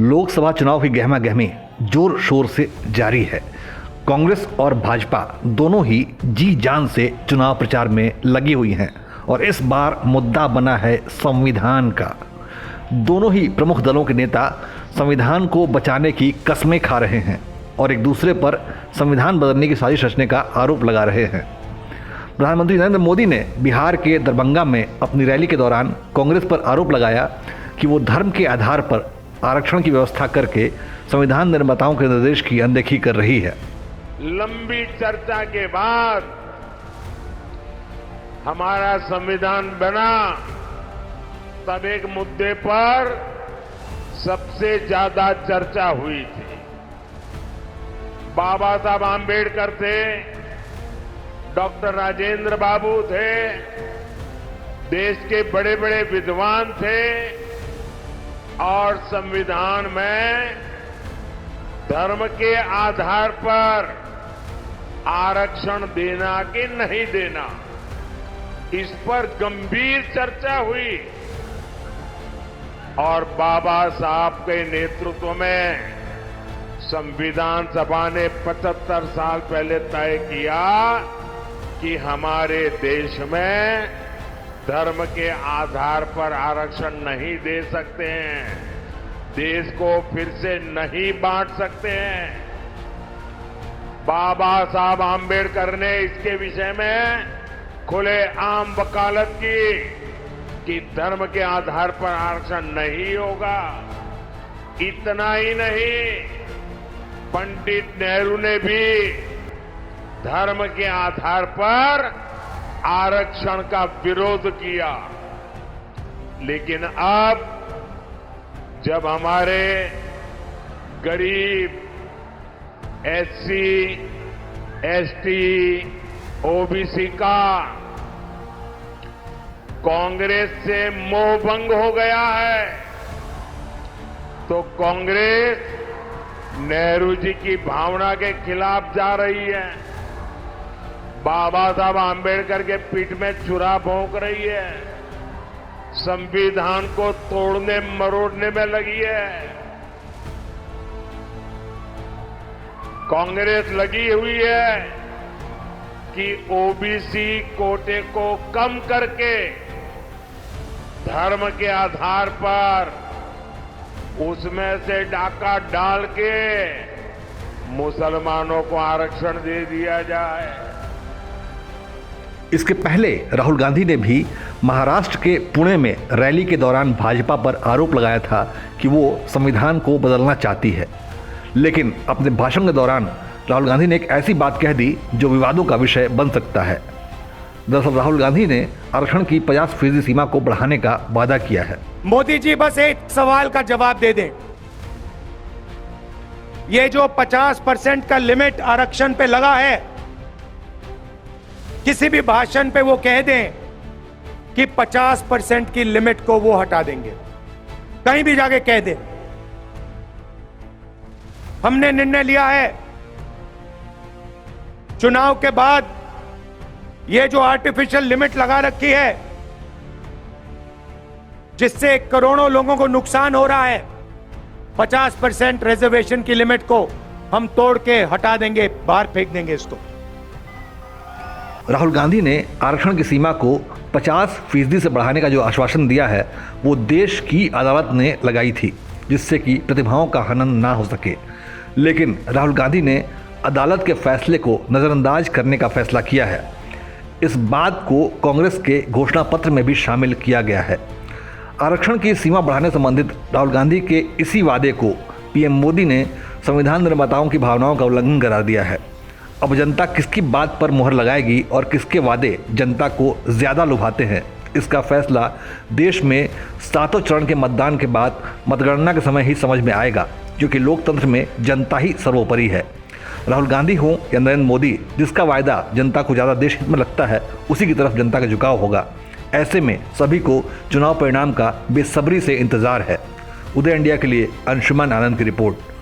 लोकसभा चुनाव की गहमा गहमी जोर शोर से जारी है। कांग्रेस और भाजपा दोनों ही जी जान से चुनाव प्रचार में लगी हुई हैं और इस बार मुद्दा बना है संविधान का। दोनों ही प्रमुख दलों के नेता संविधान को बचाने की कस्में खा रहे हैं और एक दूसरे पर संविधान बदलने की साजिश रचने का आरोप लगा रहे हैं। प्रधानमंत्री नरेंद्र मोदी ने बिहार के दरभंगा में अपनी रैली के दौरान कांग्रेस पर आरोप लगाया कि वो धर्म के आधार पर आरक्षण की व्यवस्था करके संविधान निर्माताओं के निर्देश की अनदेखी कर रही है। लंबी चर्चा के बाद हमारा संविधान बना, तब एक मुद्दे पर सबसे ज्यादा चर्चा हुई थी। बाबा साहब आम्बेडकर थे, डॉक्टर राजेंद्र बाबू थे, देश के बड़े बड़े विद्वान थे और संविधान में धर्म के आधार पर आरक्षण देना कि नहीं देना, इस पर गंभीर चर्चा हुई और बाबा साहब के नेतृत्व में संविधान सभा ने 75 साल पहले तय किया कि हमारे देश में धर्म के आधार पर आरक्षण नहीं दे सकते हैं, देश को फिर से नहीं बांट सकते हैं। बाबा साहब आम्बेडकर ने इसके विषय में खुले आम वकालत की कि धर्म के आधार पर आरक्षण नहीं होगा। इतना ही नहीं, पंडित नेहरू ने भी धर्म के आधार पर आरक्षण का विरोध किया। लेकिन अब जब हमारे गरीब एससी, एसटी, ओबीसी का कांग्रेस से मोह भंग हो गया है, तो कांग्रेस नेहरू जी की भावना के खिलाफ जा रही है, बाबा साहब आम्बेडकर के पीठ में छुरा भोंक रही है, संविधान को तोड़ने मरोड़ने में लगी है। कांग्रेस लगी हुई है कि ओबीसी कोटे को कम करके धर्म के आधार पर उसमें से डाका डाल के मुसलमानों को आरक्षण दे दिया जाए। इसके पहले राहुल गांधी ने भी महाराष्ट्र के पुणे में रैली के दौरान भाजपा पर आरोप लगाया था कि वो संविधान को बदलना चाहती है। लेकिन अपने भाषण के दौरान राहुल गांधी ने एक ऐसी बात कह दी जो विवादों का विषय बन सकता है। दरअसल राहुल गांधी ने आरक्षण की 50% सीमा को बढ़ाने का वादा किया है। मोदी जी बस एक सवाल का जवाब दे दें, ये जो 50% का लिमिट आरक्षण पे लगा है, किसी भी भाषण पे वो कह दें कि 50% की लिमिट को वो हटा देंगे, कहीं भी जाके कह दें। हमने निर्णय लिया है चुनाव के बाद ये जो आर्टिफिशियल लिमिट लगा रखी है, जिससे करोड़ों लोगों को नुकसान हो रहा है, 50% रिजर्वेशन की लिमिट को हम तोड़ के हटा देंगे, बाहर फेंक देंगे इसको। राहुल गांधी ने आरक्षण की सीमा को 50% से बढ़ाने का जो आश्वासन दिया है वो देश की अदालत ने लगाई थी, जिससे कि प्रतिभाओं का हनन ना हो सके। लेकिन राहुल गांधी ने अदालत के फैसले को नज़रअंदाज करने का फैसला किया है। इस बात को कांग्रेस के घोषणा पत्र में भी शामिल किया गया है। आरक्षण की सीमा बढ़ाने संबंधित राहुल गांधी के इसी वादे को पीएम मोदी ने संविधान निर्माताओं की भावनाओं का उल्लंघन करार दिया है। अब जनता किसकी बात पर मुहर लगाएगी और किसके वादे जनता को ज़्यादा लुभाते हैं, इसका फैसला देश में 7 चरण के मतदान के बाद मतगणना के समय ही समझ में आएगा, क्योंकि लोकतंत्र में जनता ही सर्वोपरि है। राहुल गांधी हो या नरेंद्र मोदी, जिसका वायदा जनता को ज़्यादा देश हित में लगता है उसी की तरफ जनता का झुकाव होगा। ऐसे में सभी को चुनाव परिणाम का बेसब्री से इंतजार है। उदय इंडिया के लिए अंशुमान आनंद की रिपोर्ट।